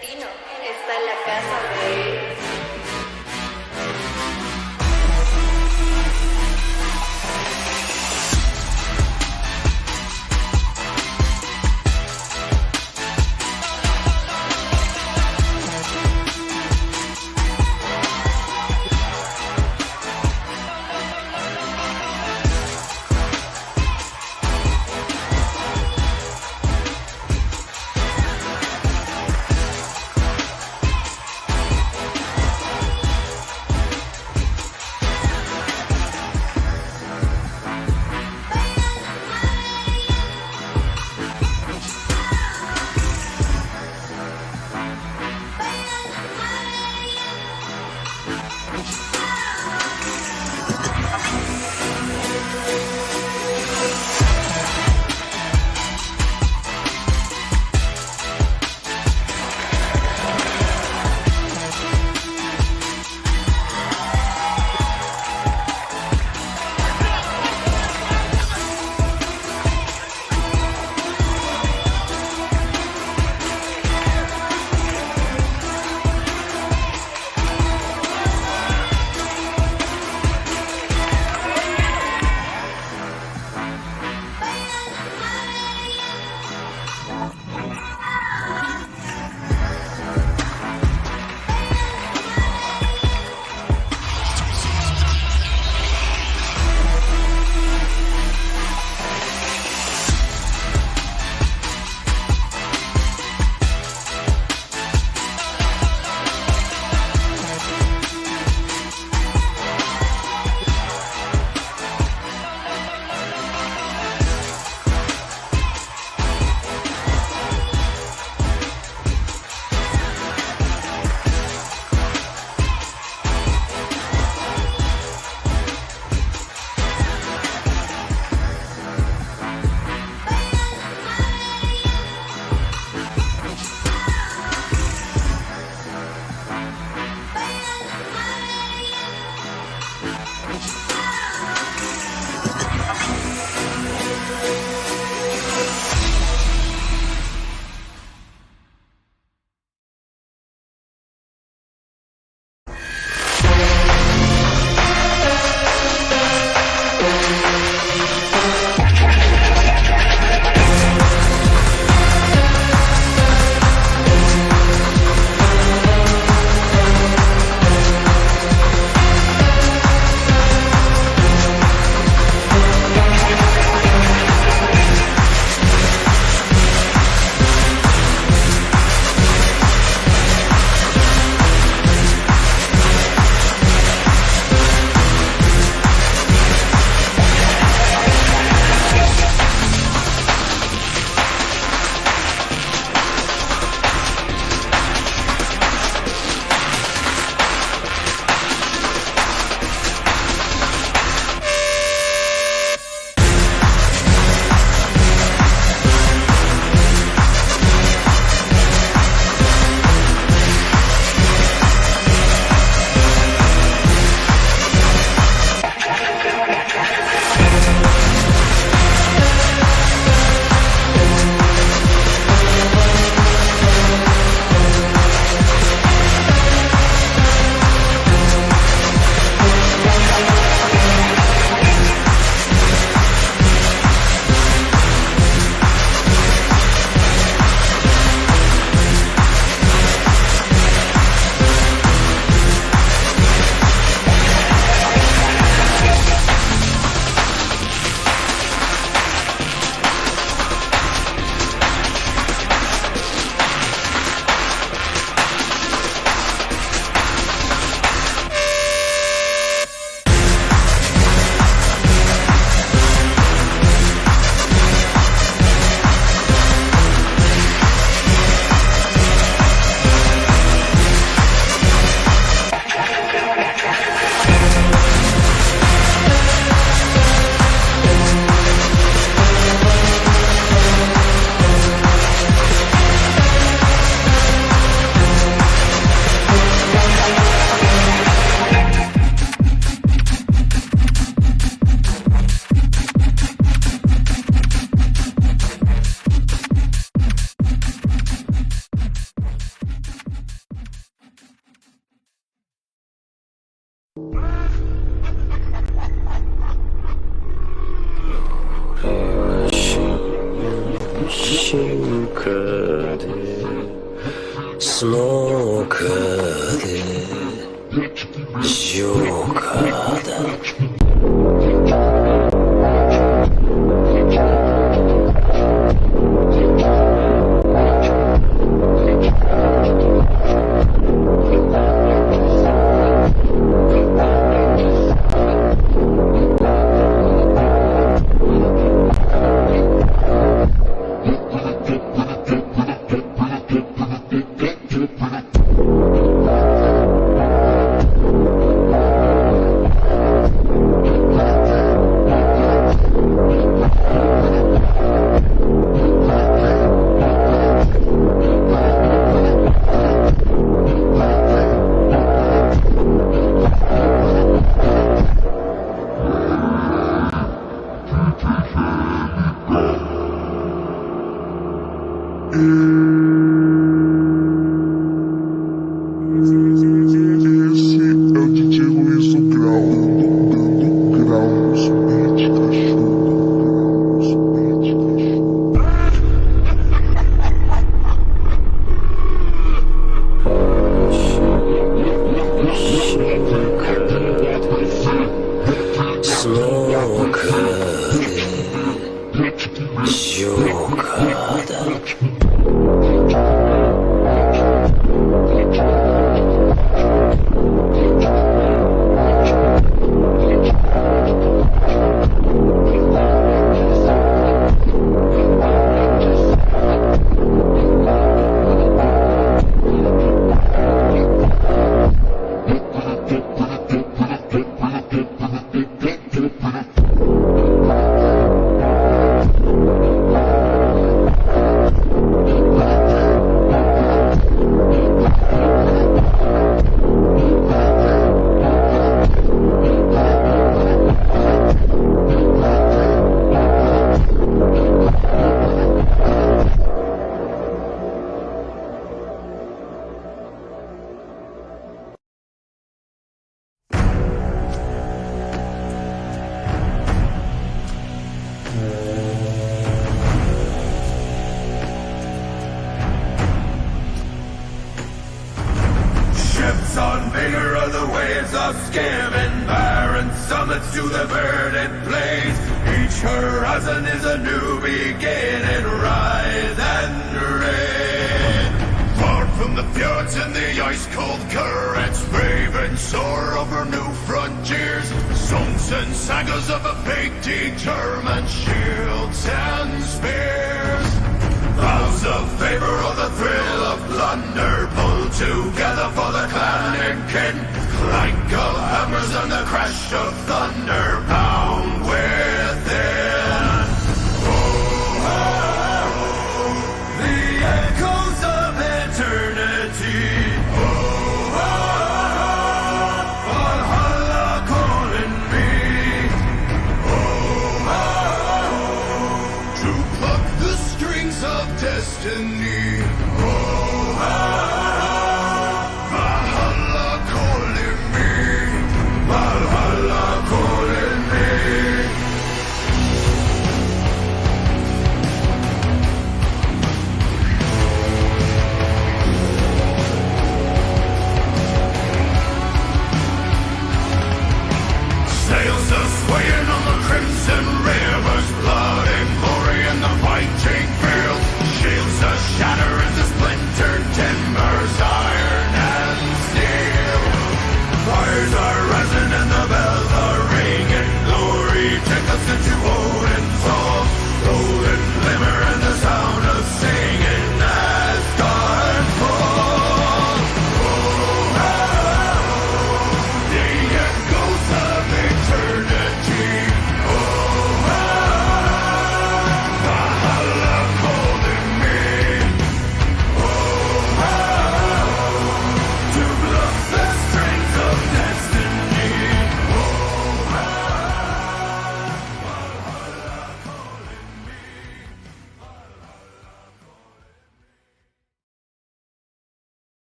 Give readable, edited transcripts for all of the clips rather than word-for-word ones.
destino está en la casa de...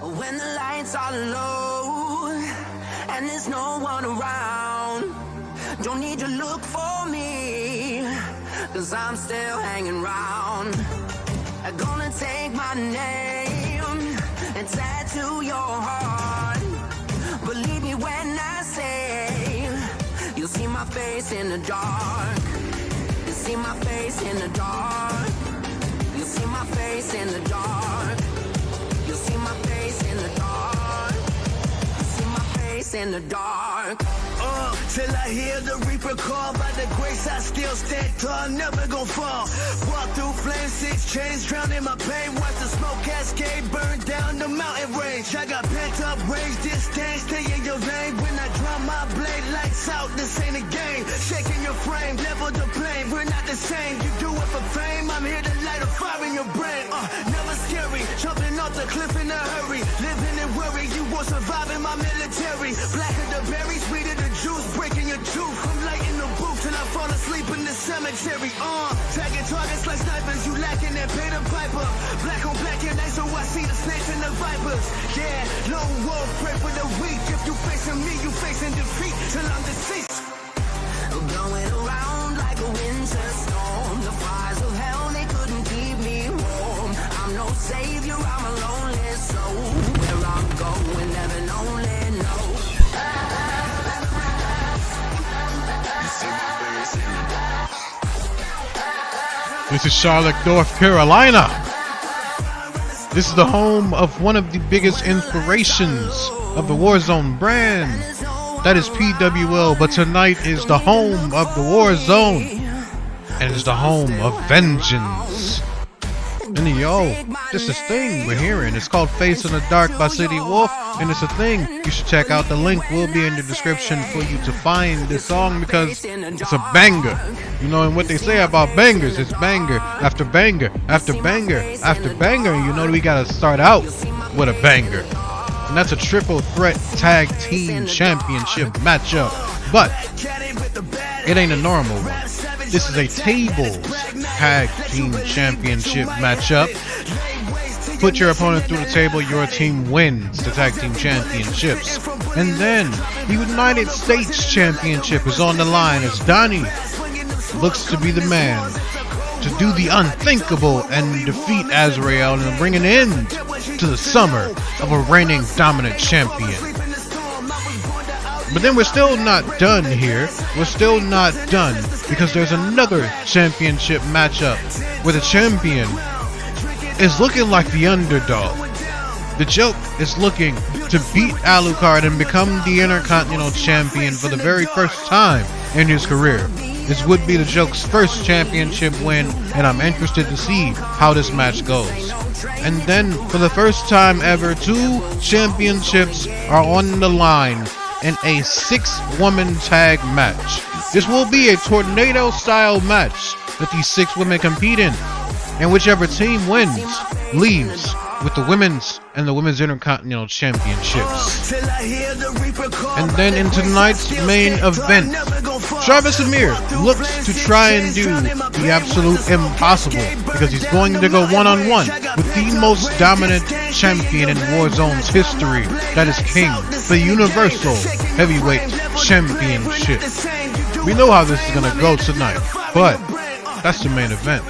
When the lights are low and there's no one around, don't need to look for me, 'cause I'm still hanging round. I'm gonna take my name and tattoo your heart. Believe me when I say you'll see my face in the dark. You'll see my face in the dark. You'll see my face in the dark. You'll see my face in the dark. You'll see my face in the dark. Till I hear the reaper call. By the grace I still stand tall, never gon' fall. Walk through flames, 6 chains, drown in my pain. Watch the smoke cascade, burn down the mountain range. I got pent up rage, disdain, stay in your lane. When I draw my blade, lights out, this ain't a game. Shaking your frame, level the plane, we're not the same. You do it for fame, I'm here to light a fire in your brain. Never scary, jumping off the cliff in a hurry. Living in worry, you won't survive in my military. Blacker the berry, sweeter the juice, breaking your tooth. I'm lighting the booth till I fall asleep in the cemetery. Tagging targets like snipers, you lacking and pay the piper. Black on black and night, so I see the snakes and the vipers. Yeah, lone wolf, pray for the weak. If you facing me, you facing defeat till I'm deceased. Blowing around like a winter storm. The fires of hell, they couldn't keep me warm. I'm no savior, I'm a lonely soul. Where I'm going, heaven only knows. This is Charlotte, North Carolina. This is the home of one of the biggest inspirations of the Warzone brand. That is PWL, but tonight is the home of the Warzone. And it's the home of vengeance. And yo, this is thing we're hearing. It's called Face in the Dark by City Wolf. And it's a thing. You should check out the link. Will be in the description for you to find this song because it's a banger. You know, and what they say about bangers, it's banger after banger after banger after banger. And you know we gotta start out with a banger. And that's a triple threat tag team championship matchup. But it ain't a normal one. This is a tables tag team championship matchup. Put your opponent through the table, your team wins the tag team championships. And then the United States Championship is on the line as Donnie looks to be the man to do the unthinkable and defeat Azrael and bring an end to the summer of a reigning dominant champion. But then we're still not done here. We're still not done because there's another championship matchup where the champion is looking like the underdog. The joke is looking to beat Alucard and become the Intercontinental champion for the very first time in his career. This would be the joke's first championship win, and I'm interested to see how this match goes. And then, for the first time ever, 2 championships are on the line in a 6-woman tag match. This will be a tornado-style match that these 6 women compete in, and whichever team wins leaves with the women's and the women's Intercontinental championships. And then in tonight's main event, Amir looks to try and do the absolute impossible because he's going to go one-on-one with the most dominant champion in Warzone's history. That is King, the Universal Heavyweight Championship. We know how this is going to go tonight, but that's the main event.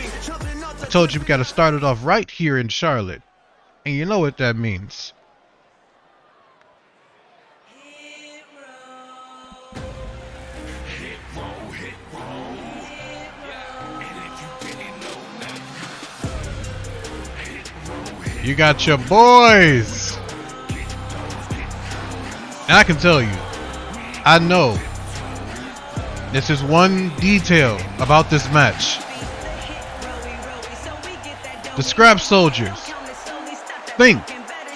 I told you we got to start it off right here in Charlotte. And you know what that means. You got your boys. And I can tell you, I know this is one detail about this match. The Scrap Soldiers think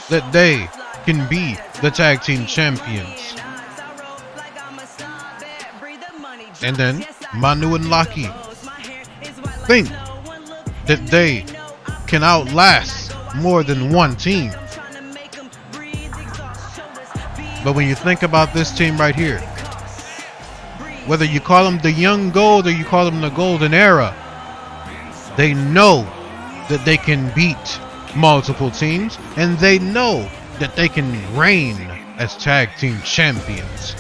that they can be the tag team champions. And then Manu and Lucky think that they can outlast more than one team. But when you think about this team right here, whether you call them the Young Gold or you call them the Golden Era, they know that they can beat multiple teams, and they know that they can reign as tag team champions.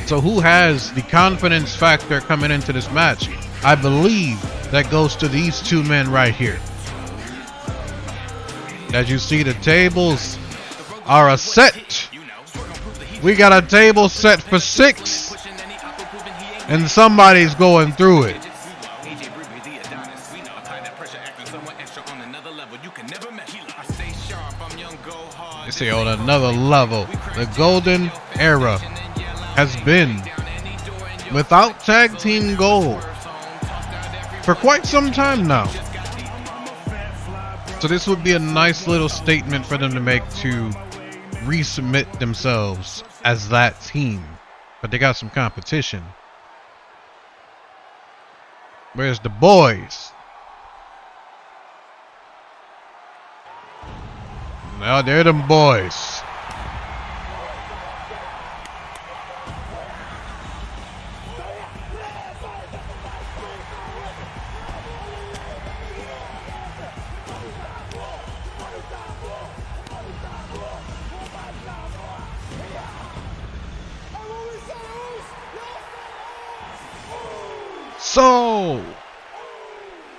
So who has the confidence factor coming into this match? I believe that goes to these two men right here. As you see, the tables are a set. We got a table set for 6, and somebody's going through it. You see, on another level, the golden era has been without tag team gold for quite some time now. So this would be a nice little statement for them to make to resubmit themselves as that team. But they got some competition. Where's the boys? Now they're them boys.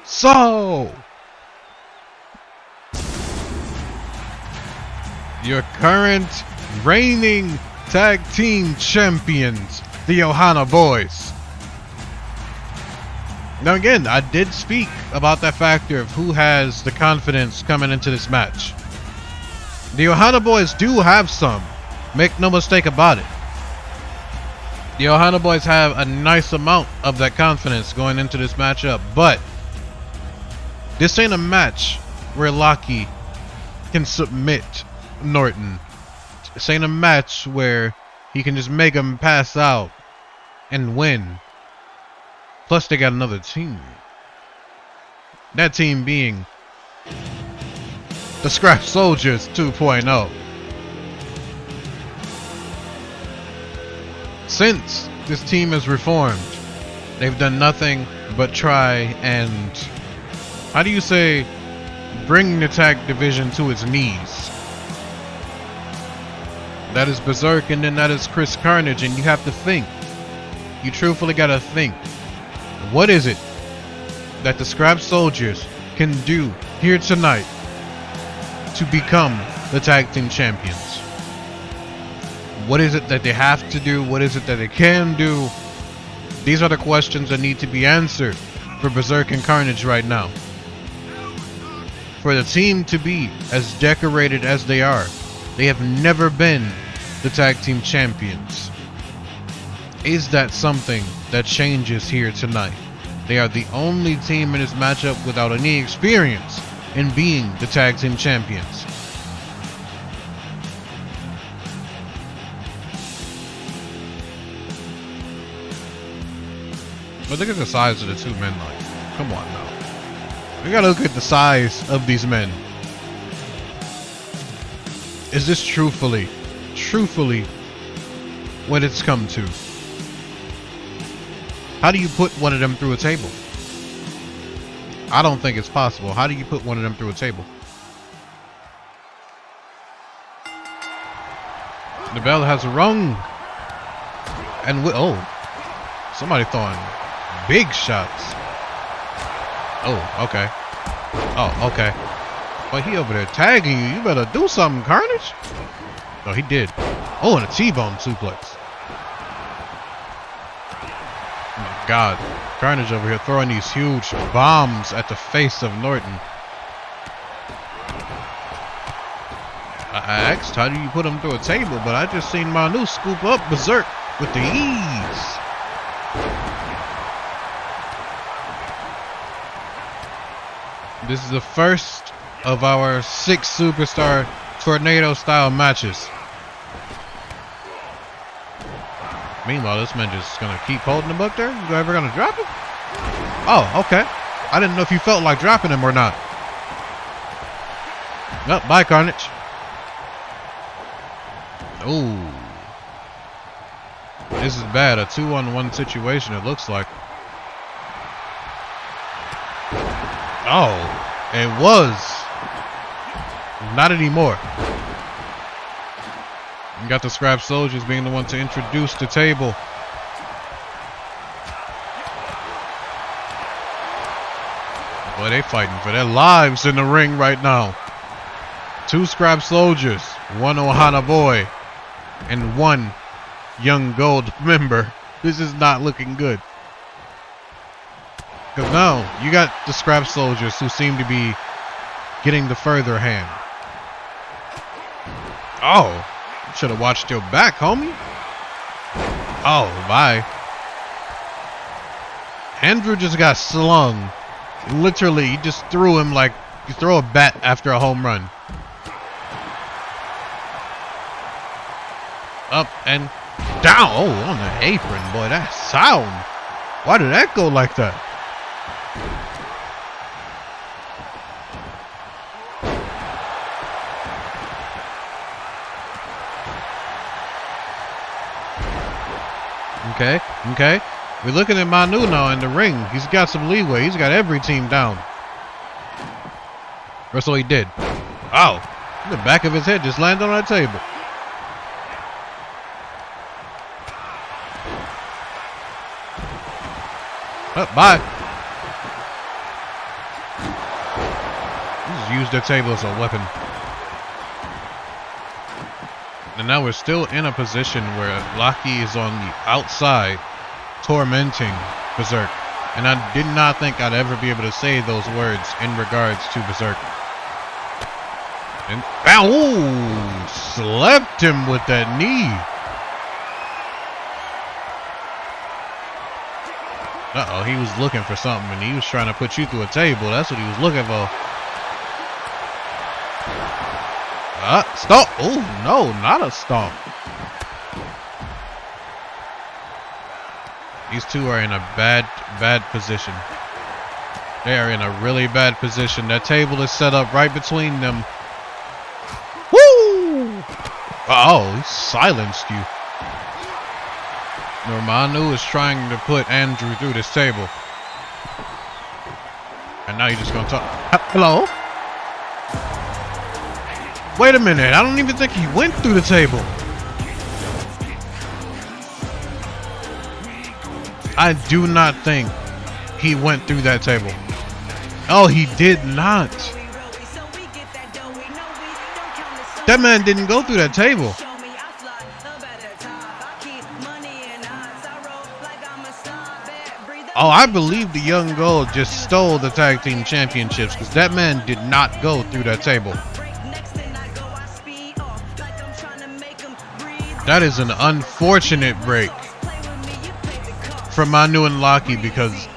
So, your current reigning tag team champions, the Ohana Boys. Now again, I did speak about that factor of who has the confidence coming into this match. The Ohana Boys do have some, make no mistake about it. The Ohana Boys have a nice amount of that confidence going into this matchup, but this ain't a match where Lockie can submit Norton. This ain't a match where he can just make him pass out and win. Plus they got another team. That team being the Scrap Soldiers 2.0. Since this team has reformed, they've done nothing but try and, how do you say, bring the tag division to its knees. That is Berserk, and then that is Chris Carnage, and you have to think. You truthfully gotta think. What is it that the Scrap Soldiers can do here tonight to become the tag team champions? What is it that they have to do? What is it that they can do? These are the questions that need to be answered for Berserk and Carnage right now. For the team to be as decorated as they are, they have never been the tag team champions. Is that something that changes here tonight? They are the only team in this matchup without any experience in being the tag team champions. But look at the size of the two men, like, come on now. We gotta look at the size of these men. Is this truthfully what it's come to? How do you put one of them through a table? I don't think it's possible. How do you put one of them through a table? The bell has rung. And oh, somebody throwing big shots. Oh, okay. Oh, okay. But he over there tagging you. You better do something, Carnage. Oh, he did. Oh, and a T-bone suplex. Oh my God. Carnage over here throwing these huge bombs at the face of Norton. I asked, how do you put him through a table? But I just seen Manu scoop up Berserk with the ease. This is the first of our 6 superstar tornado style matches. Meanwhile, this man just gonna keep holding him up there. You ever gonna drop him? Oh, okay. I didn't know if you felt like dropping him or not. Nope, bye, Carnage. Ooh. This is bad. A 2-on-1 situation, it looks like. Oh, it was. Not anymore. You got the Scrap Soldiers being the one to introduce the table. Boy, they fighting for their lives in the ring right now. 2 scrap soldiers, 1 Ohana boy, and 1 young gold member. This is not looking good. Because now, you got the scrap soldiers who seem to be getting the further hand. Oh, should have watched your back, homie. Oh, bye. Andrew just got slung. Literally, he just threw him like you throw a bat after a home run. Up and down. Oh, on the apron, boy. That sound. Why did that go like that? Okay. We're looking at Manu now in the ring. He's got some leeway. He's got every team down. Or so he did. Oh, the back of his head just landed on that table. Oh, bye. Just use the table as a weapon. And now we're still in a position where Locky is on the outside tormenting Berserk. And I did not think I'd ever be able to say those words in regards to Berserk. And ooh, slept him with that knee. Uh-oh, he was looking for something and he was trying to put you through a table. That's what he was looking for. Stop. Oh, no, not a stomp. These two are in a bad position. They are in a really bad position. That table is set up right between them. Woo! Oh, he silenced you. Manu is trying to put Andrew through this table. And now you're just gonna talk. Hello? Wait a minute, I don't even think he went through the table. I do not think he went through that table. Oh, he did not. That man didn't go through that table. Oh, I believe the Young Gold just stole the tag team championships because that man did not go through that table. That is an unfortunate break for Manu and Locky because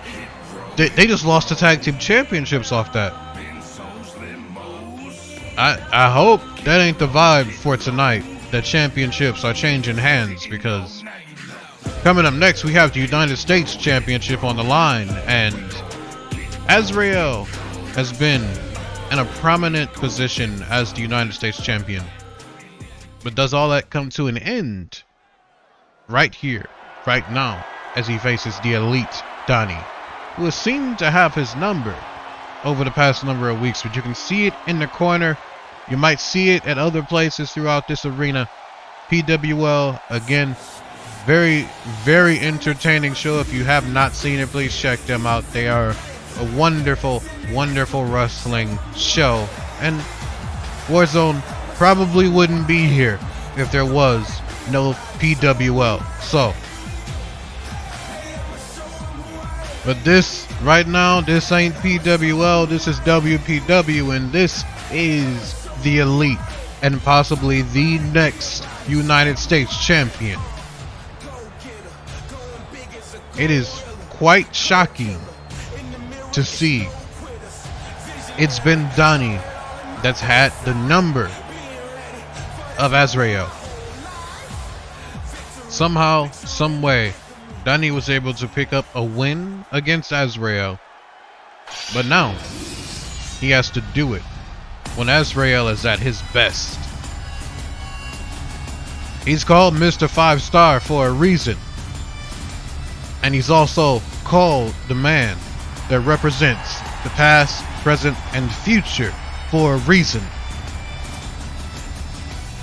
they just lost the tag team championships off that. I hope that ain't the vibe for tonight. The championships are changing hands because coming up next we have the United States Championship on the line, and Azrael has been in a prominent position as the United States Champion. But does all that come to an end right here, right now, as he faces the elite Donnie, who has seemed to have his number over the past number of weeks, but you can see it in the corner. You might see it at other places throughout this arena. PWL, again, very, very entertaining show. If you have not seen it, please check them out. They are a wonderful, wonderful wrestling show. And Warzone probably wouldn't be here if there was no PWL. So, but this right now, this ain't PWL, this is WPW, and this is the elite and possibly the next United States champion. It is quite shocking to see. It's been Donnie that's had the number of Azrael. Somehow, some way, Donnie was able to pick up a win against Azrael. But now, he has to do it when Azrael is at his best. He's called Mr. 5-Star for a reason. And he's also called the man that represents the past, present, and future for a reason.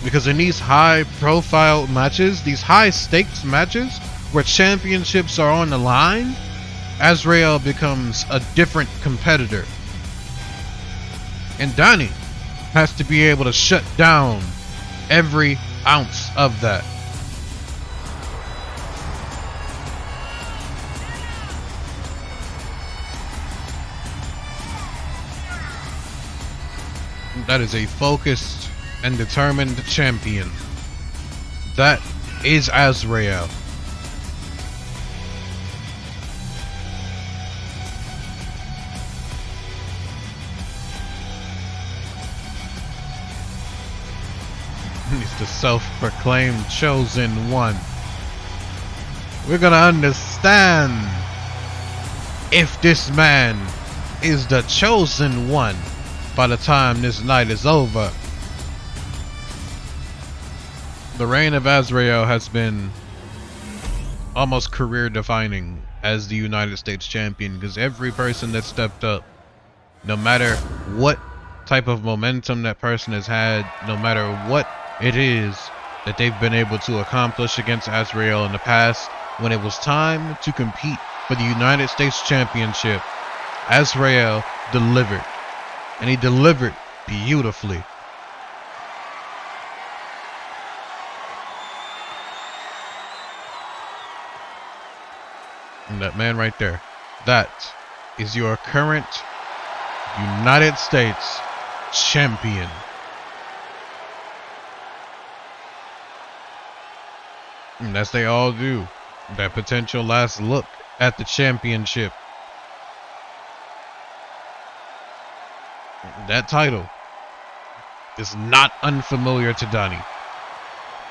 Because in these high-profile matches, these high-stakes matches, where championships are on the line, Azrael becomes a different competitor And Donnie has to be able to shut down every ounce of that. That is a focused and determined champion. That is Azrael. He's the self-proclaimed chosen one. We're gonna understand if this man is the chosen one by the time this night is over. The reign of Azrael has been almost career defining as the United States champion, because every person that stepped up, no matter what type of momentum that person has had, no matter what it is that they've been able to accomplish against Azrael in the past, when it was time to compete for the United States Championship, Azrael delivered. And he delivered beautifully. And that man right there, that is your current United States champion. And as they all do, that potential last look at the championship. That title is not unfamiliar to Donnie.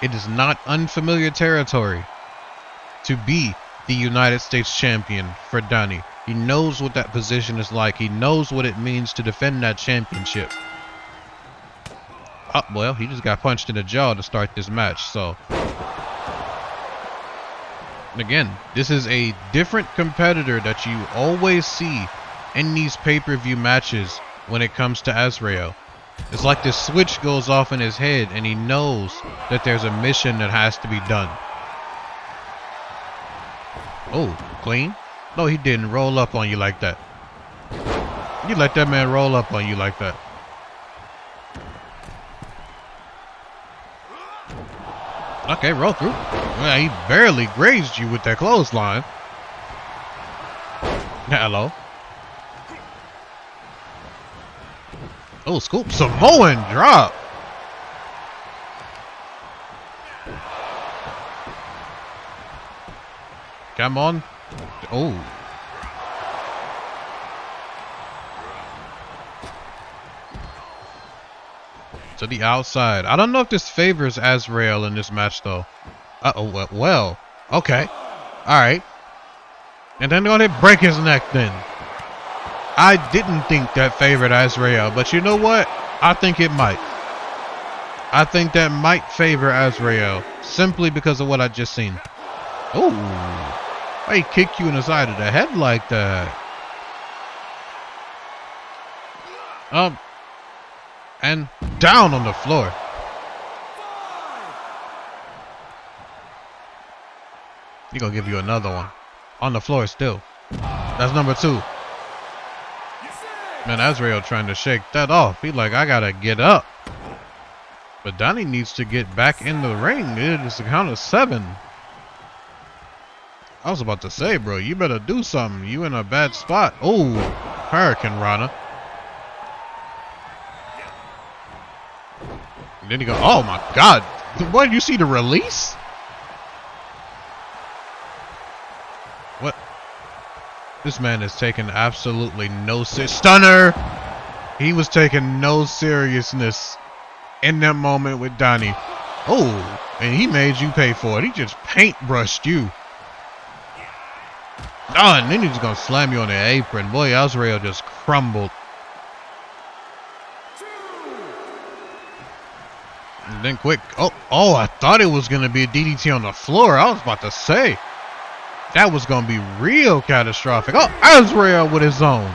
It is not unfamiliar territory to be the United States champion for Donnie. He knows what that position is like. He knows what it means to defend that championship. Oh, well, he just got punched in the jaw to start this match, so. Again, this is a different competitor that you always see in these pay-per-view matches when it comes to Azrael. It's like this switch goes off in his head and he knows that there's a mission that has to be done. Oh, clean? No, he didn't roll up on you like that. You let that man roll up on you like that. Okay, roll through. Well, he barely grazed you with that clothesline. Hello. Oh, scoop. Samoan drop. Come on. Oh. To the outside. I don't know if this favors Azrael in this match, though. Uh-oh. Well. Okay. All right. And then they're going to break his neck then. I didn't think that favored Azrael, but you know what? I think it might. I think that might favor Azrael simply because of what I just seen. Oh, why he kicked you in the side of the head like that? And down on the floor. He gonna give you another one on the floor still. That's number 2. Man, Azrael trying to shake that off. He like, I gotta get up. But Donnie needs to get back in the ring. It is the count of 7. I was about to say, bro, you better do something. You in a bad spot. Oh, Hurricane Rana. And then he go, oh my God. What, you see the release? What? This man is taking absolutely no stunner. He was taking no seriousness in that moment with Donnie. Oh, and he made you pay for it. He just paintbrushed you. Oh, and then he's gonna slam you on the apron. Boy, Azrael just crumbled. And then quick. Oh, I thought it was gonna be a DDT on the floor. I was about to say that was gonna be real catastrophic. Oh, Azrael with his own.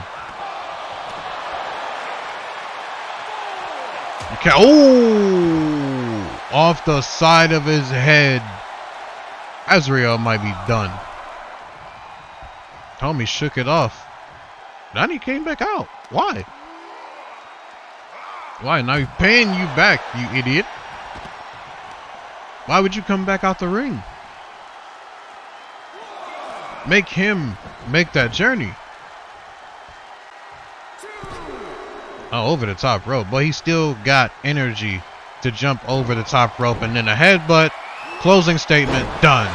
Okay. Oh, off the side of his head. Azrael might be done. Tommy shook it off. Donnie came back out. Why? Why? Now he's paying you back, you idiot. Why would you come back out the ring? Make him make that journey. Oh, over the top rope. But he still got energy to jump over the top rope. And then a headbutt. Closing statement. Done.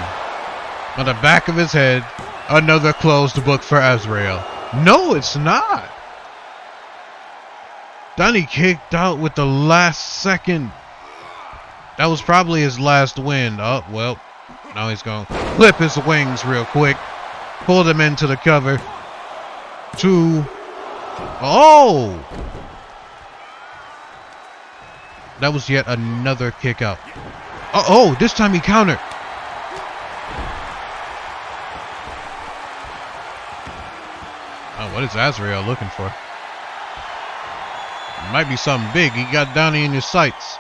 On the back of his head. Another closed book for Azrael. No, it's not. Donnie kicked out with the last second. That was probably his last win. Oh, well. Now he's going to flip his wings real quick. Pull them into the cover. 2. Oh! That was yet another kick out. Oh, this time he countered. Oh, what is Azrael looking for? It might be something big. He got Donnie in his sights.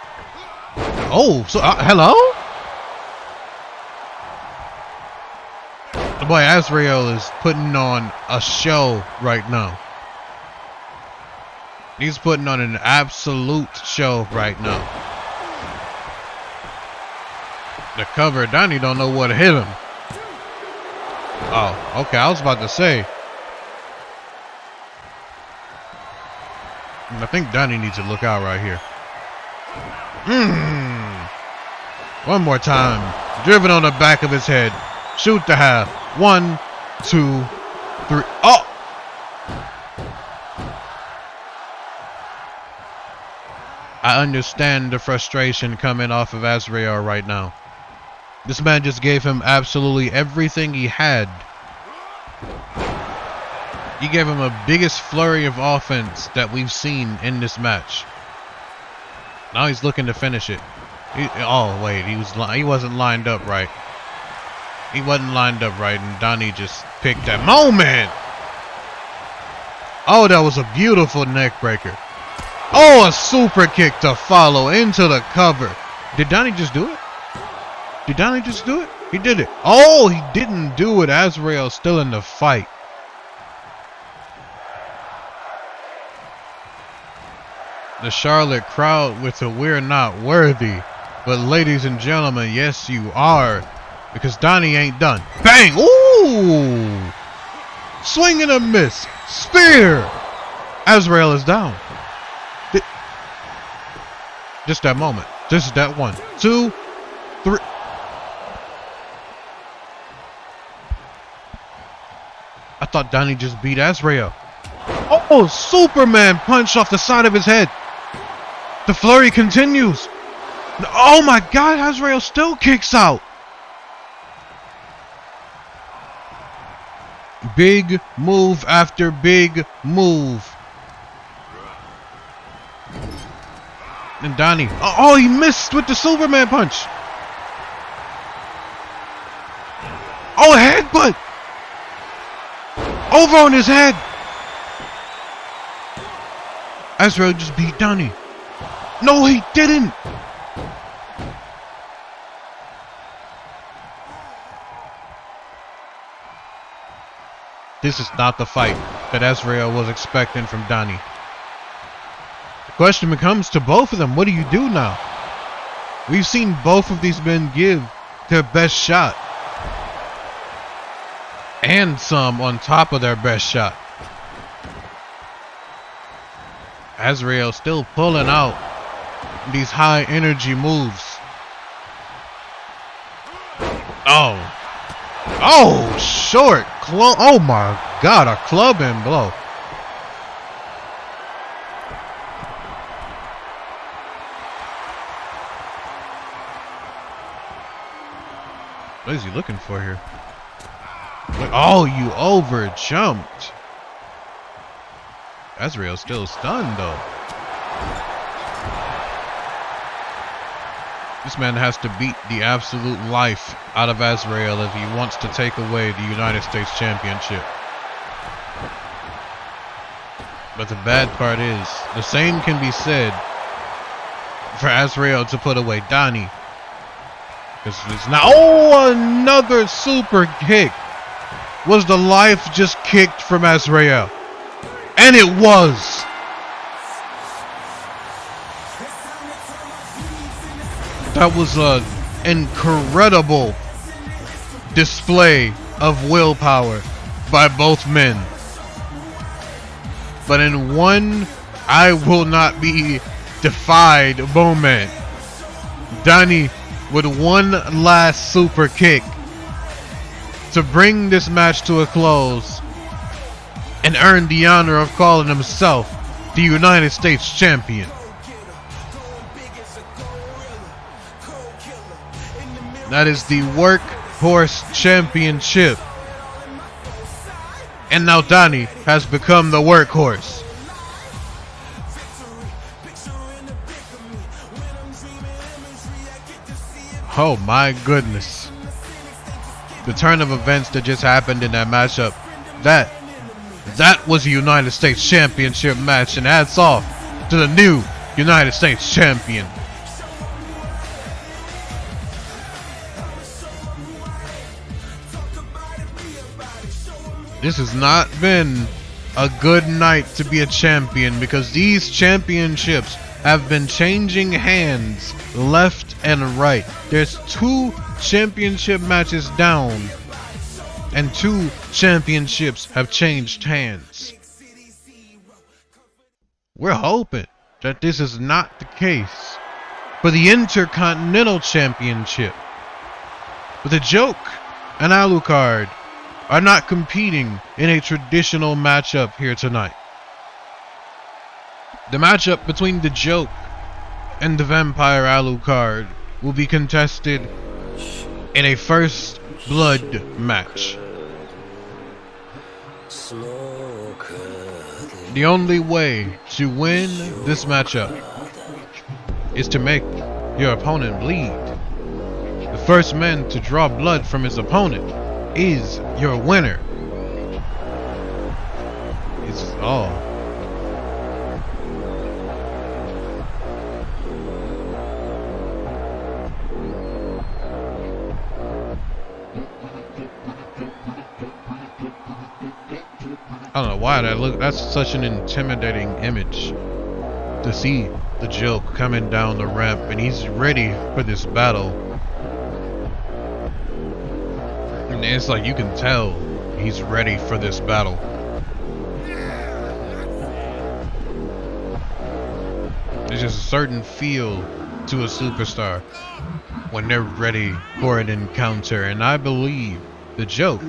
Oh, so hello? The boy Azrael is putting on a show right now. He's putting on an absolute show right now. The cover, Donnie don't know what hit him. Oh, okay, I was about to say. I think Donnie needs to look out right here. One more time. Driven on the back of his head. Shoot the half. 1, 2, 3. Oh! I understand the frustration coming off of Azrael right now. This man just gave him absolutely everything he had. He gave him a biggest flurry of offense that we've seen in this match. Now he's looking to finish it. Oh wait, he wasn't lined up right. He wasn't lined up right, and Donnie just picked that moment. Oh, that was a beautiful neck breaker. Oh, a super kick to follow into the cover. Did Donnie just do it? Did Donnie just do it? He did it. Oh, he didn't do it. Azrael's still in the fight. The Charlotte crowd with a "we're not worthy." But ladies and gentlemen, yes you are. Because Donnie ain't done. Bang! Ooh! Swing and a miss. Spear! Azrael is down. Just that moment. Just that 1, 2, 3. I thought Donnie just beat Azrael. Oh, Superman punch off the side of his head. The flurry continues. Oh my God, Azrael still kicks out. Big move after big move. And Donnie, oh, he missed with the Superman punch. Oh, a headbutt. Over on his head. Azrael just beat Donnie. No, he didn't. This is not the fight that Azrael was expecting from Donnie. The question becomes to both of them, what do you do now? We've seen both of these men give their best shot. And some on top of their best shot. Azrael still pulling out these high energy moves. Oh. Oh, short. Oh my God, a club and blow. What is he looking for here? Oh, you over jumped. Azrael's still stunned though. This man has to beat the absolute life out of Azrael if he wants to take away the United States Championship. But the bad part is, the same can be said for Azrael to put away Donnie. Because it's now, oh, another super kick. Was the life just kicked from Azrael? And it was. That was an incredible display of willpower by both men. But in one I will not be defied moment, Donnie with one last super kick to bring this match to a close and earn the honor of calling himself the United States Champion. That is the Workhorse Championship. And now Donnie has become the Workhorse. Oh my goodness. The turn of events that just happened in that matchup, that was a United States Championship match, and hats off to the new United States Champion. This has not been a good night to be a champion, because these championships have been changing hands left and right. There's 2 championship matches down, and 2 championships have changed hands. We're hoping that this is not the case for the Intercontinental Championship. But the Joke and Alucard are not competing in a traditional matchup here tonight. The matchup between the Joke and the Vampire Alucard will be contested in a first blood match. The only way to win this matchup is to make your opponent bleed. The first man to draw blood from his opponent is your winner. It's all. I don't know why that's such an intimidating image to see the Joke coming down the ramp, and he's ready for this battle. And it's like you can tell he's ready for this battle. There's just a certain feel to a superstar when they're ready for an encounter, and I believe the Joke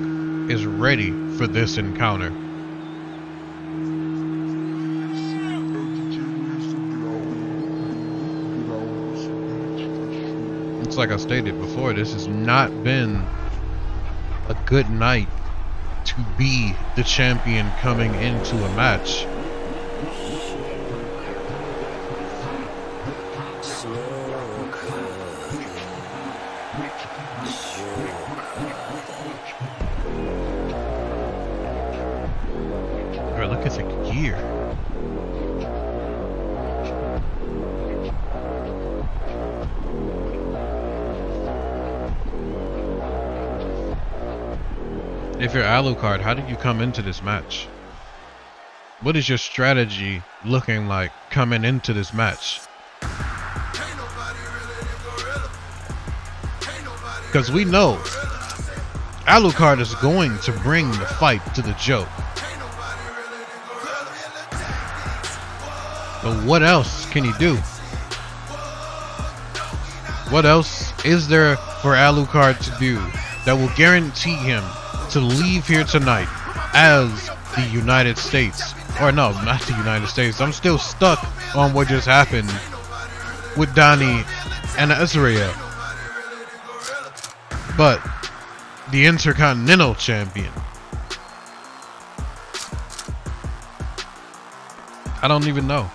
is ready for this encounter. It's like I stated before, this has not been a good night to be the champion coming into a match. Bro, look at the gear. If you're Alucard, how did you come into this match? What is your strategy looking like coming into this match? Because we know Alucard is going to bring the fight to the Joke. But what else can he do? What else is there for Alucard to do that will guarantee him to leave here tonight as the United States? Or no, not the United States. I'm still stuck on what just happened with Donnie and Azrael. But the Intercontinental Champion. I don't even know.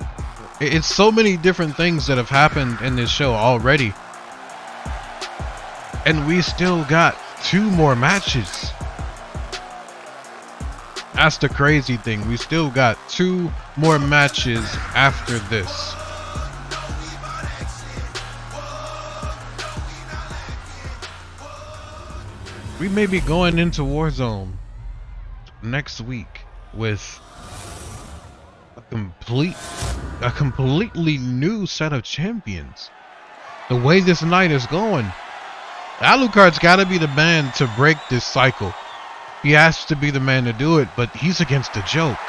It's so many different things that have happened in this show already. And we still got 2 more matches. That's the crazy thing. We still got 2 more matches after this. We may be going into Warzone next week with a completely new set of champions. The way this night is going, Alucard's got to be the man to break this cycle. He has to be the man to do it, but he's against the joke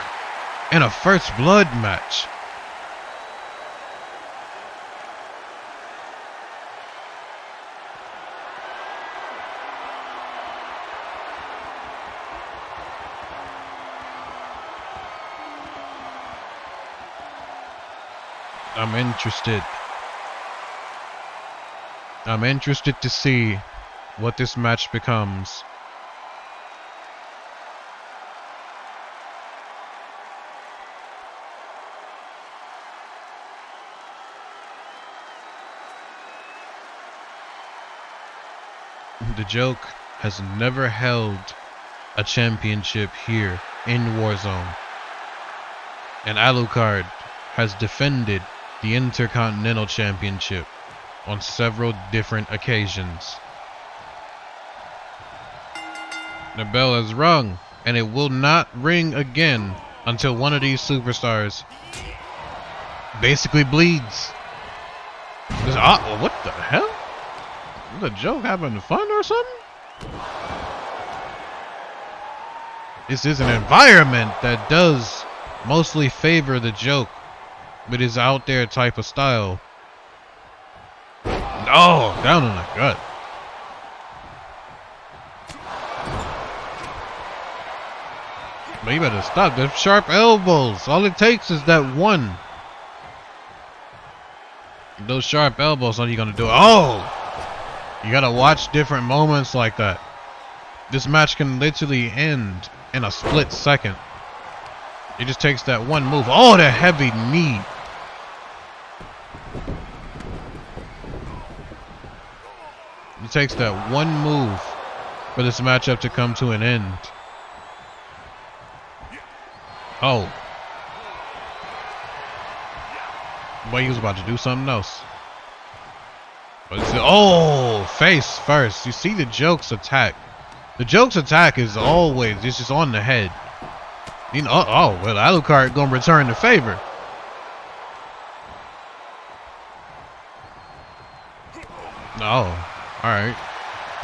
in a first blood match. I'm interested to see what this match becomes. The joke has never held a championship here in Warzone, and Alucard has defended the Intercontinental Championship on several different occasions. The bell has rung, and it will not ring again until one of these superstars basically bleeds. What the hell? Is the joke having fun or something? This is an environment that does mostly favor the joke with his out there type of style. Oh, down in the gut. But you better stop the sharp elbows. All it takes is that one. Those sharp elbows, all you're gonna do. Oh! You gotta watch different moments like that. This match can literally end in a split second. It just takes that one move. Oh, the heavy knee. It takes that one move for this matchup to come to an end. Oh. Boy, he was about to do something else. But it's, oh, face first. You see the joke's attack. The joke's attack is always, it's just on the head. You know, oh, well, Alucard gonna return the favor. Oh, alright.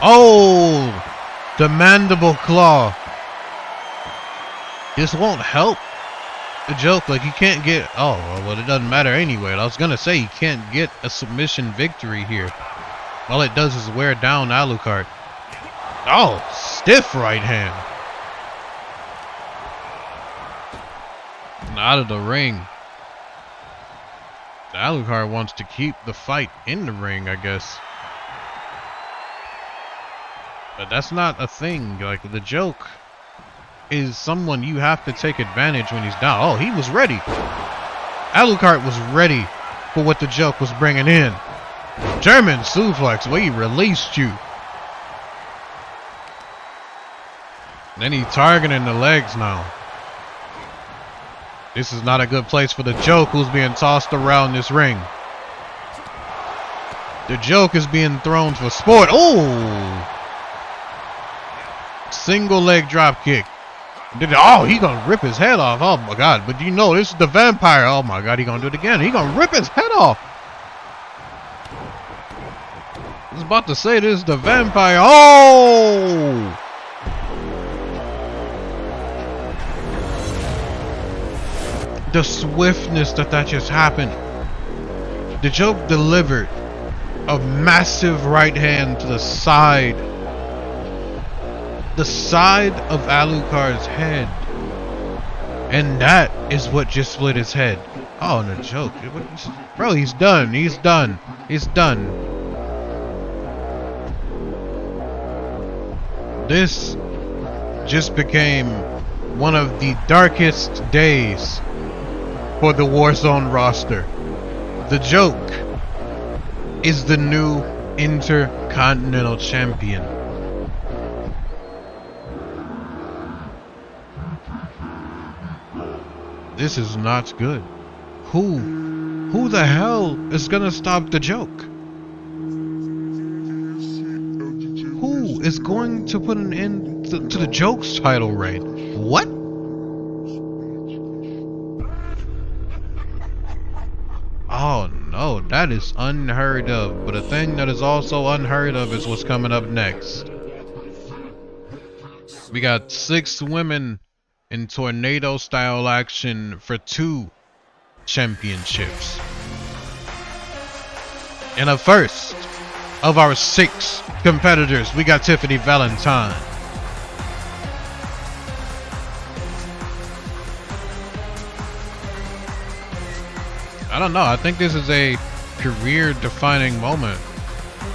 Oh, the mandible claw. This won't help the joke. Like, you can't get, oh, well, it doesn't matter anyway. I was gonna say, you can't get a submission victory here. All it does is wear down Alucard. Oh, stiff right hand. Out of the ring. Alucard wants to keep the fight in the ring, I guess. But that's not a thing. Like, the joke is someone you have to take advantage when he's down. Oh, he was ready. Alucard was ready for what the joke was bringing in. German suplex, where he released you. Then he's targeting the legs now. This is not a good place for the joke, who's being tossed around this ring. The joke is being thrown for sport. Oh! Single leg drop kick. Oh, he gonna rip his head off. Oh my god. But you know, this is the vampire. Oh my god, he gonna do it again. He gonna rip his head off. I was about to say, this is the vampire. Oh! The swiftness that just happened. The joke delivered a massive right hand to the side. The side of Alucard's head. And that is what just split his head. Oh, no joke. Bro, he's done. He's done. He's done. This just became one of the darkest days for the Warzone roster. The joke is the new Intercontinental Champion. This is not good. Who the hell is gonna stop the joke? Who is going to put an end to the joke's title reign? What? Oh No, that is unheard of. But a thing that is also unheard of is what's coming up next. We got 6 women in tornado style action for 2 championships. And up first of our 6 competitors, we got Tiffany Valentine. I don't know. I think this is a career-defining moment.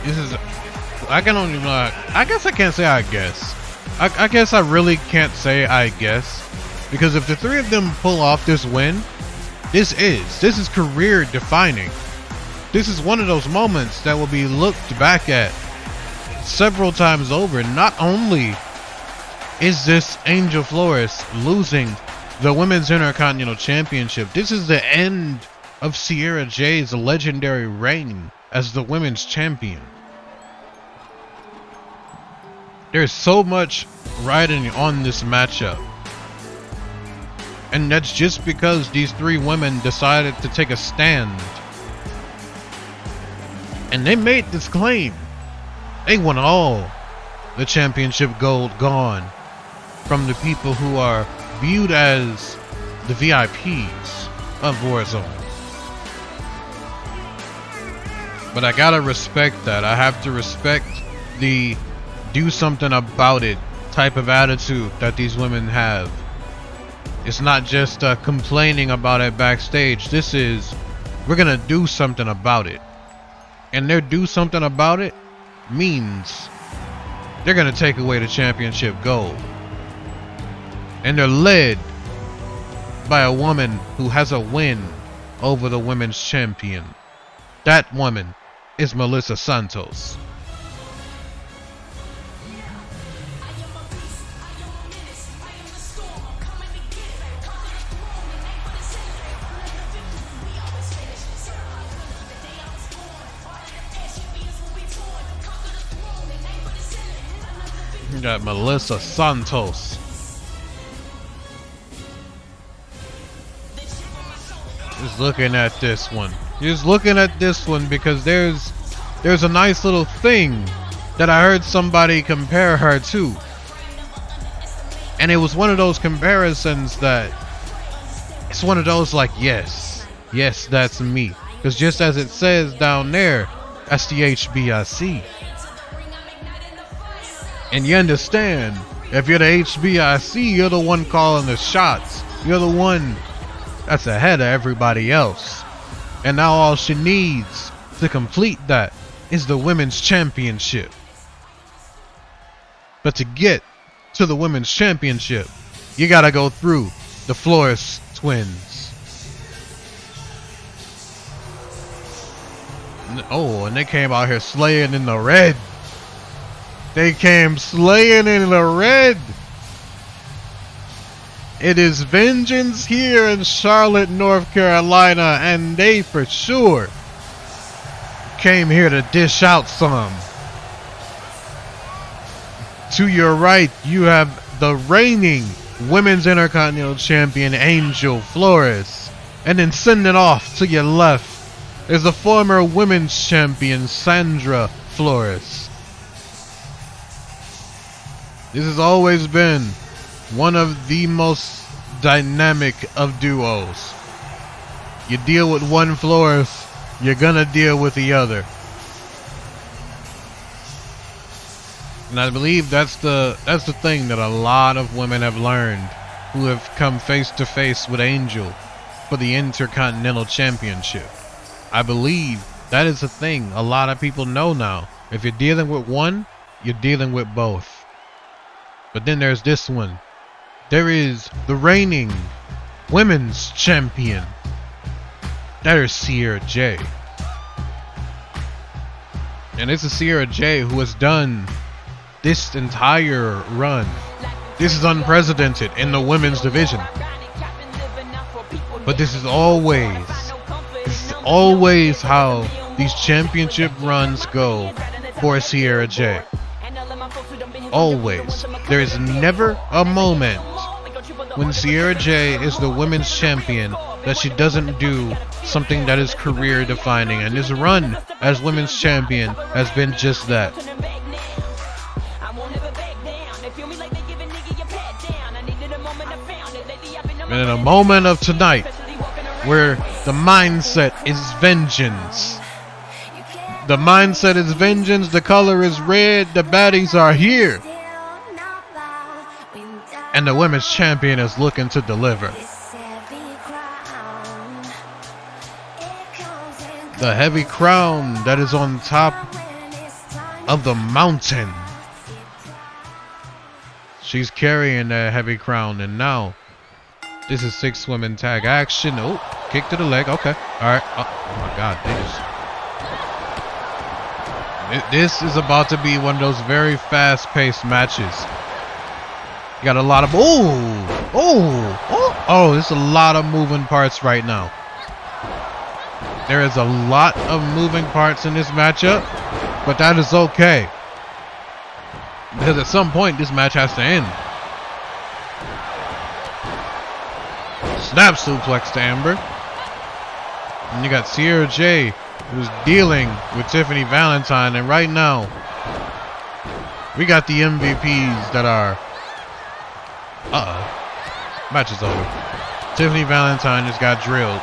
This is. I can only. I guess I can't say I guess. I guess I really can't say I guess, because if the 3 of them pull off this win, this is career-defining. This is one of those moments that will be looked back at several times over. Not only is this Angel Flores losing the Women's Intercontinental Championship, this is the end of Sierra J's legendary reign as the women's champion. There's so much riding on this matchup. And that's just because these 3 women decided to take a stand. And they made this claim. They want all the championship gold gone from the people who are viewed as the VIPs of Warzone. But I gotta respect that. I have to respect the do something about it type of attitude that these women have. It's not just complaining about it backstage. This is, we're gonna do something about it. And their do something about it means they're gonna take away the championship gold. And they're led by a woman who has a win over the women's champion. That woman is Melissa Santos. You got Melissa Santos. Just looking at this one. Just looking at this one because there's a nice little thing that I heard somebody compare her to. And it was one of those comparisons that it's one of those like, yes, that's me. Because just as it says down there, that's the HBIC. And you understand, if you're the HBIC, you're the one calling the shots. You're the one that's ahead of everybody else. And now all she needs to complete that is the women's championship. But to get to the women's championship, you gotta go through the Flores twins. Oh, and they came out here slaying in the red. They came slaying in the red. It is vengeance here in Charlotte, North Carolina, and they for sure came here to dish out some. To your right, you have the reigning Women's Intercontinental Champion, Angel Flores. And then sending off to your left is the former Women's Champion, Sandra Flores. This has always been one of the most dynamic of duos. You deal with one Flores, you're gonna deal with the other. And I believe that's the thing that a lot of women have learned who have come face to face with Angel for the Intercontinental Championship. I believe that is a thing a lot of people know now. If you're dealing with one, you're dealing with both. But then there's this one. There is the reigning women's champion. That is Sierra J. And it's a Sierra J who has done this entire run. This is unprecedented in the women's division. But this is always how these championship runs go for Sierra J. Always. There is never a moment when Sierra J is the women's champion that she doesn't do something that is career defining, and this run as women's champion has been just that. And in a moment of tonight, where the mindset is vengeance. The mindset is vengeance, the color is red, the baddies are here. And the women's champion is looking to deliver. The heavy crown that is on top of the mountain. She's carrying that heavy crown, and now this is 6 women tag action. Oh, kick to the leg. Okay. All right. Oh my God. This is about to be one of those very fast-paced matches. You got a lot of there's a lot of moving parts right now. There is a lot of moving parts in this matchup, but that is okay, because at some point this match has to end. Snap suplex to Amber. And you got Sierra J, who's dealing with Tiffany Valentine, and right now we got the MVPs that are match is over. Tiffany Valentine just got drilled.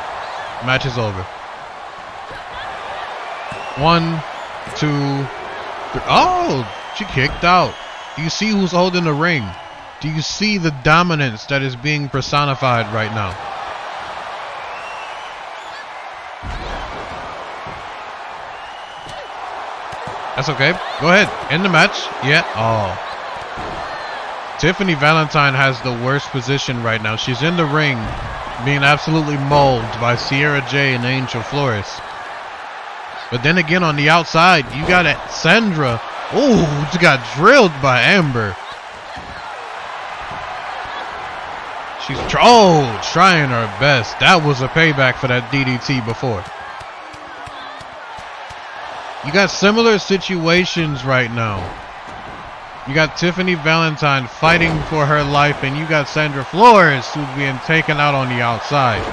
Match is over. 1, 2, 3. Oh, she kicked out. Do you see who's holding the ring? Do you see the dominance that is being personified right now? That's okay. Go ahead. End the match. Yeah. Oh. Tiffany Valentine has the worst position right now. She's in the ring being absolutely mauled by Sierra J and Angel Flores. But then again, on the outside, you got Sandra. Oh, she got drilled by Amber. She's trying her best. That was a payback for that DDT before. You got similar situations right now. You got Tiffany Valentine fighting for her life, and you got Sandra Flores who's being taken out on the outside.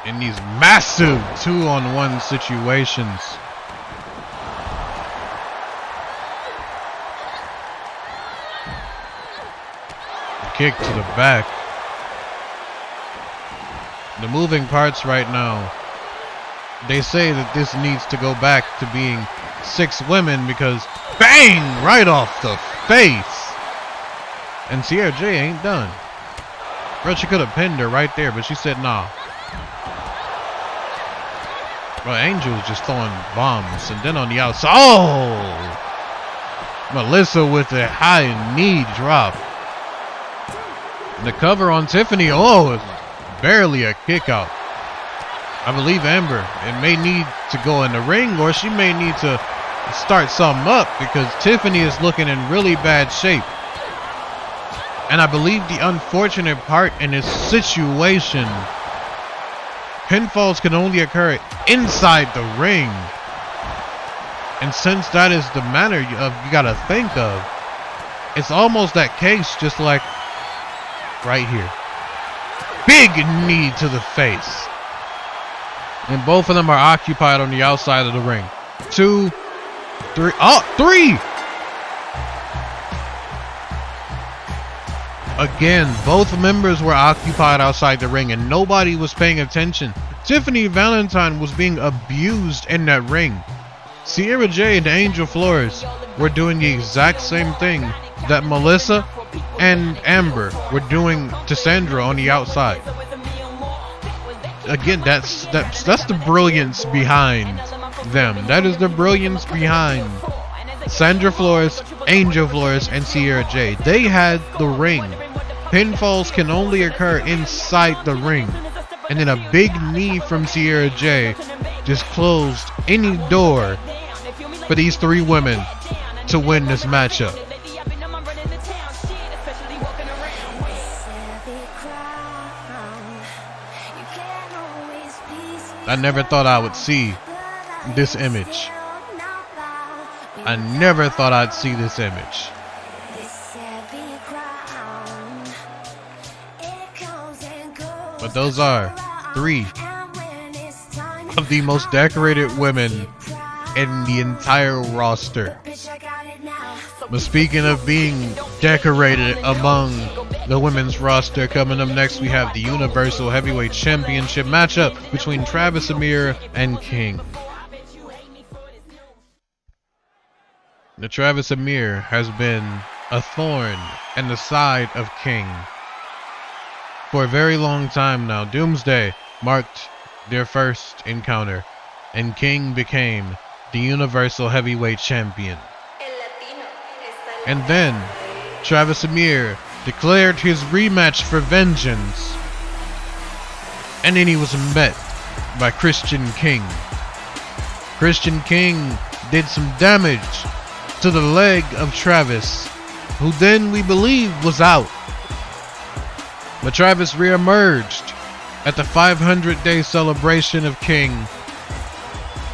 In these massive 2-on-1 situations. Kick to the back. The moving parts right now. They say that this needs to go back to being 6 women because bang! Right off the face. And Sierra J ain't done. Bro, she could have pinned her right there, but she said nah. Bro, Angel was just throwing bombs. And then on the outside. Oh! Melissa with a high knee drop. The cover on Tiffany. Oh, it's barely a kick out. I believe Amber, it may need to go in the ring, or she may need to start something up, because Tiffany is looking in really bad shape. And I believe the unfortunate part in this situation, pinfalls can only occur inside the ring. And since that is the manner you gotta think of, it's almost that case just like right here. Big knee to the face. And both of them are occupied on the outside of the ring. 2, 3. Oh, 3! Again, both members were occupied outside the ring and nobody was paying attention. Tiffany Valentine was being abused in that ring. Sierra J and Angel Flores were doing the exact same thing that Melissa and Amber were doing to Sandra on the outside. Again, that's the brilliance behind them. That is the brilliance behind Sandra Flores, Angel Flores, and Sierra J. They had the ring. Pinfalls can only occur inside the ring. And then a big knee from Sierra J just closed any door for these 3 women to win this matchup. I never thought I would see this image. I never thought I'd see this image. But those are three of the most decorated women in the entire roster. But speaking of being decorated among the women's roster, coming up next we have the Universal Heavyweight Championship matchup between Travis Amir and King. The Travis Amir has been a thorn in the side of King for a very long time now. Doomsday marked their first encounter, and King became the Universal Heavyweight Champion. And then Travis Amir declared his rematch for vengeance, and then he was met by Christian King. Christian King did some damage to the leg of Travis, who then we believe was out. But Travis reemerged at the 500-day celebration of King,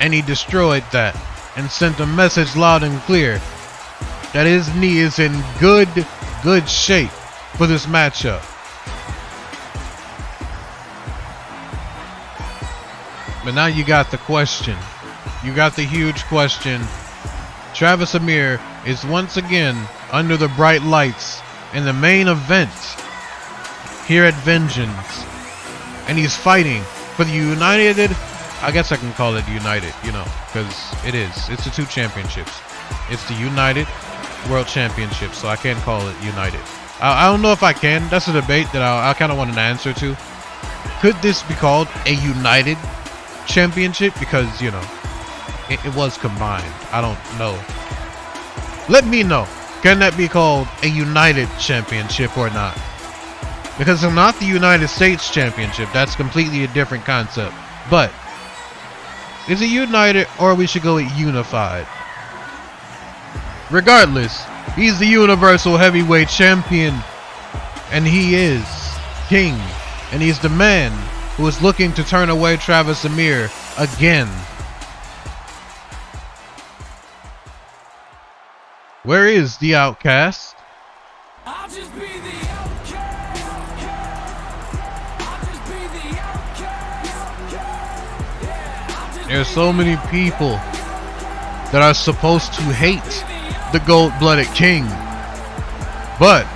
and he destroyed that and sent a message loud and clear that his knee is in good shape for this matchup. But now you got the question. You got the huge question. Travis Amir is once again under the bright lights in the main event here at Vengeance. And he's fighting for the United, I guess I can call it United, you know, because it is. It's the two championships. It's the United World Championship, so I can't call it United. I don't know if I can. That's a debate that I kind of want an answer to. Could this be called a United Championship? Because, you know, it was combined. I don't know. Let me know. Can that be called a United Championship or not? Because it's not the United States Championship. That's completely a different concept. But is it United, or we should go with Unified? Regardless, he's the Universal Heavyweight Champion, and he is King, and he's the man who is looking to turn away Travis Amir again. Where is the outcast? I'll just be the outcast. I'll just be the outcast. There's so many people that are supposed to hate the gold-blooded King, but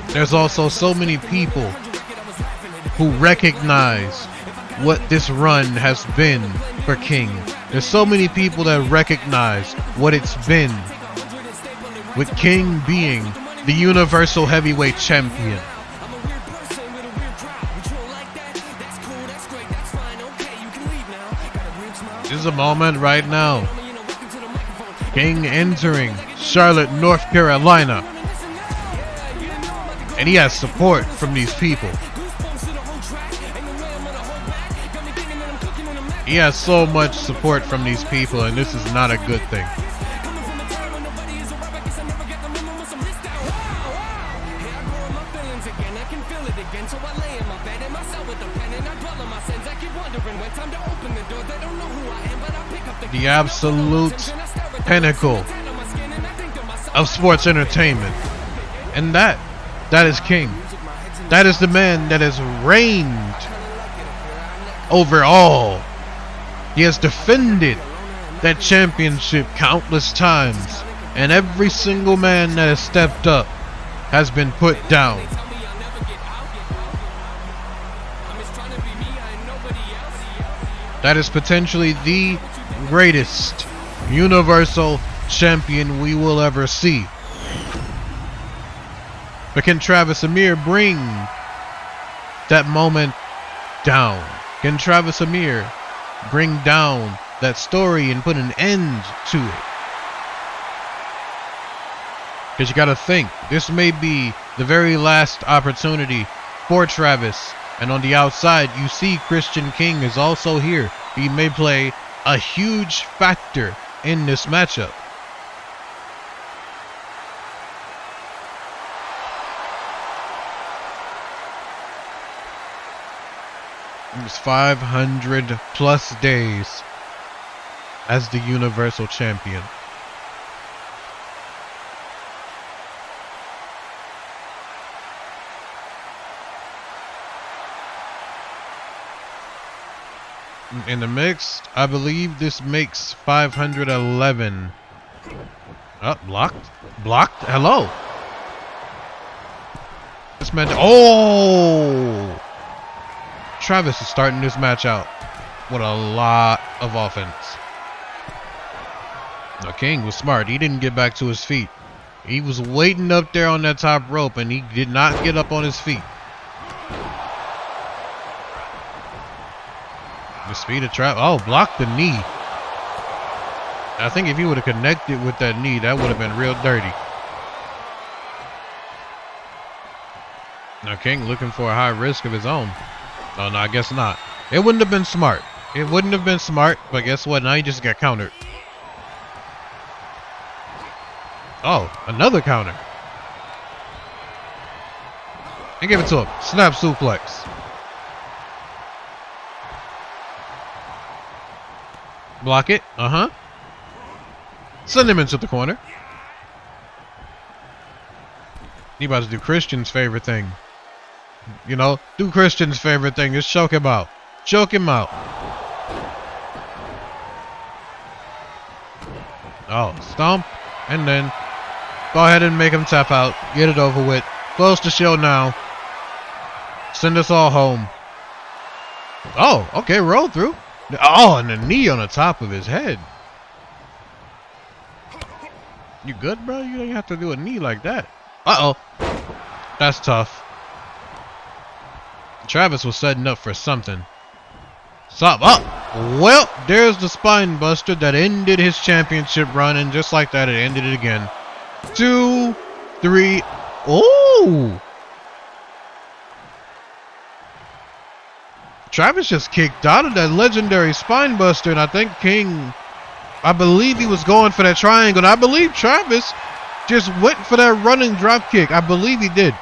there's also so many people who recognize what this run has been for King. There's so many people that recognize what it's been with King being the Universal Heavyweight Champion. This is a moment right now. King entering Charlotte, North Carolina, and he has support from these people. He has so much support from these people, and this is not a good thing. The absolute pinnacle of sports entertainment, and that is King. That is the man that has reigned over all. He has defended that championship countless times, and every single man that has stepped up has been put down. That is potentially the greatest Universal Champion we will ever see. But can Travis Amir bring that moment down? Can Travis Amir bring down that story and put an end to it? Because you gotta think, this may be the very last opportunity for Travis. And on the outside, you see Christian King is also here. He may play a huge factor in this matchup. It's 500 plus days as the Universal Champion. in the mix. I believe this makes 511. Oh, blocked. Blocked. Hello. This man. Oh! Travis is starting this match out with a lot of offense. Now, King was smart. He didn't get back to his feet. He was waiting up there on that top rope, and he did not get up on his feet. The speed of Travis. Oh, blocked the knee. I think if he would have connected with that knee, that would have been real dirty. Now King looking for a high risk of his own. Oh, no, I guess not. It wouldn't have been smart. It wouldn't have been smart, but guess what? Now he just got countered. Oh, another counter. And give it to him. Snap suplex. Block it. Uh-huh. Send him into the corner. He about to do Christian's favorite thing. You know, do Christian's favorite thing. Just choke him out. Choke him out. Oh, stomp. And then go ahead and make him tap out. Get it over with. Close the show now. Send us all home. Oh, okay. Roll through. Oh, and the knee on the top of his head. You good, bro? You don't have to do a knee like that. Uh-oh. That's tough. Travis was setting up for something. Stop. Oh, well, there's the spine buster that ended his championship run, and just like that, it ended it again. 2, 3. Oh! Travis just kicked out of that legendary spine buster, and I think King, I believe he was going for that triangle, and I believe Travis just went for that running drop kick. I believe he did.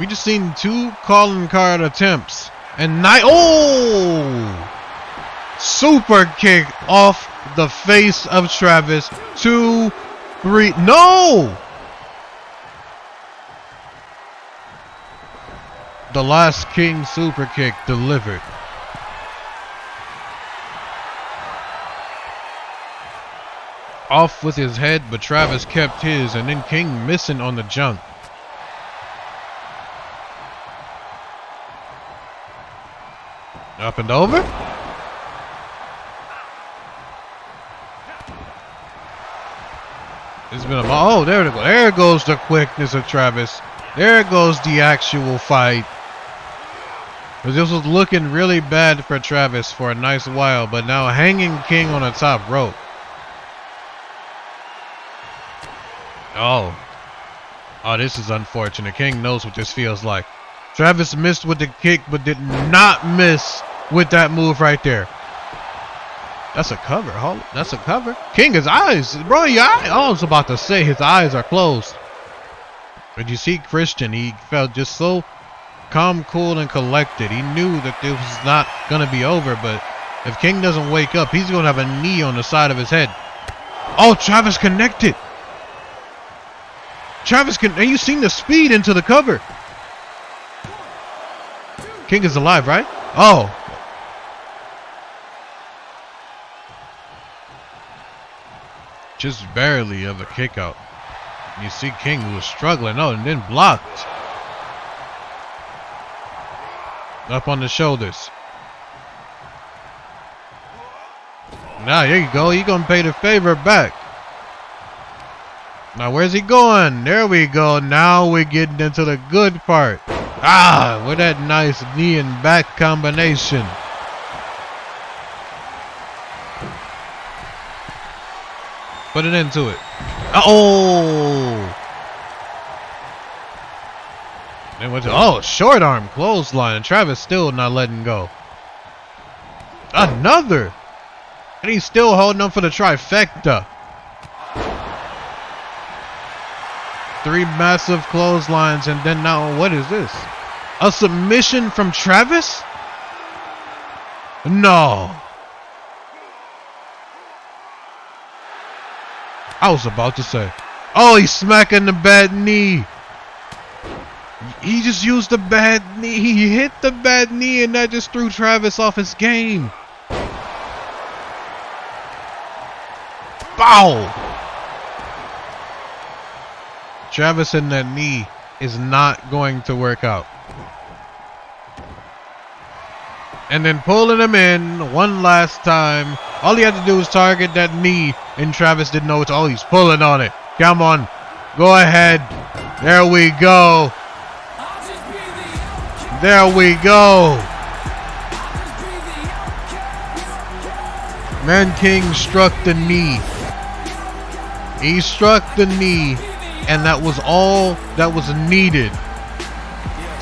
We just seen 2 calling card attempts, and super kick off the face of Travis. 2, 3. No! The last King super kick delivered. Off with his head, but Travis kept his, and then King missing on the jump. Up and over. It's been a there it goes. There goes the quickness of Travis. There goes the actual fight. This was looking really bad for Travis for a nice while, but now hanging King on the top rope. Oh, this is unfortunate. King knows what this feels like. Travis missed with the kick, but did not miss with that move right there. That's a cover. That's a cover. King, his eyes, bro. Your eye. I was about to say his eyes are closed. But you see Christian, he felt just so calm, cool, and collected. He knew that this was not going to be over, but if King doesn't wake up, he's going to have a knee on the side of his head. Oh, Travis connected. And you seen the speed into the cover. King is alive, right? Oh. Just barely of a kick out. You see King who was struggling. Oh, and then blocked. Up on the shoulders. Now, there you go. You're going to pay the favor back. Now, where's he going? There we go. Now we're getting into the good part. With that nice knee and back combination. Put it into it. Then went to, short arm clothesline, and Travis still not letting go. Another. And he's still holding on for the trifecta. 3 massive clotheslines, and then now what is this? A submission from Travis? No. I was about to say. Oh, he's smacking the bad knee. He just used the bad knee. He hit the bad knee, and that just threw Travis off his game. Bow! Travis and that knee is not going to work out. And then pulling him in one last time. All he had to do was target that knee, and Travis didn't know it's all. He's pulling on it. Come on. Go ahead. There we go. There we go. Man King struck the knee. He struck the knee, and that was all that was needed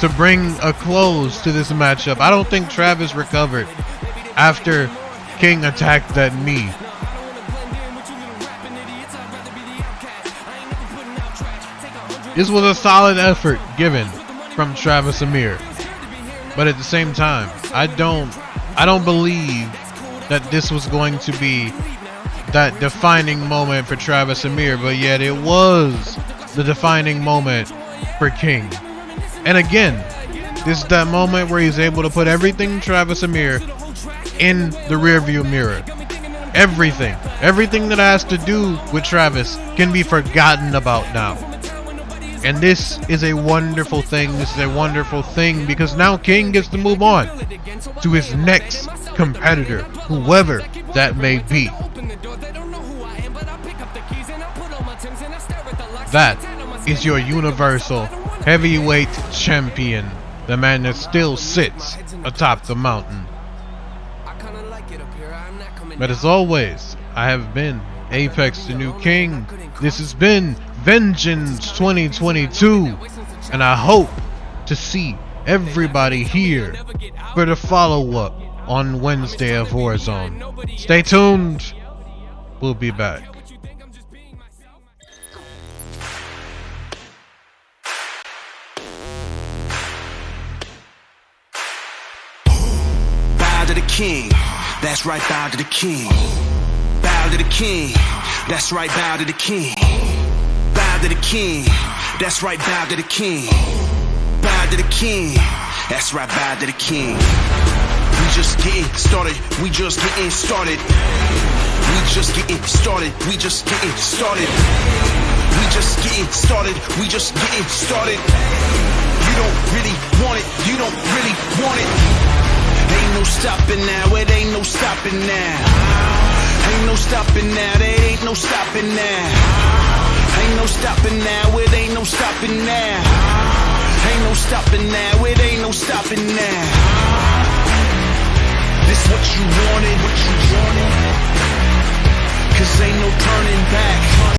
to bring a close to this matchup. I don't think Travis recovered after King attacked that knee. This was a solid effort given from Travis Amir. But at the same time, I don't believe that this was going to be that defining moment for Travis Amir, but yet it was the defining moment for King. And again, this is that moment where he's able to put everything Travis Amir in the rearview mirror. Everything that has to do with Travis can be forgotten about now. And this is a wonderful thing. This is a wonderful thing because now King gets to move on to his next competitor, whoever that may be. That is your Universal Heavyweight Champion, the man that still sits atop the mountain. But as always, I have been Apex the New King. This has been Vengeance 2022, and I hope to see everybody here for the follow-up on Wednesday of Warzone. Stay tuned. We'll be back. Bow to the king. That's right, bow to the king. Bow to the king. That's right, bow to the king. Bow to the king. That's right, bow to the king. Bow to the king. That's right, bow to the king. We just getting started. We just getting started. We just getting started. We just getting started. We just getting started. We just getting started. You don't really want it. You don't really want it. Ain't no stopping now. It ain't no stopping now. Ain't no stopping now. There ain't no stopping now. Ain't no stopping now, it ain't no stopping now. Ain't no stopping now, it ain't no stopping now. This what you wanted, 'cause ain't no turning back.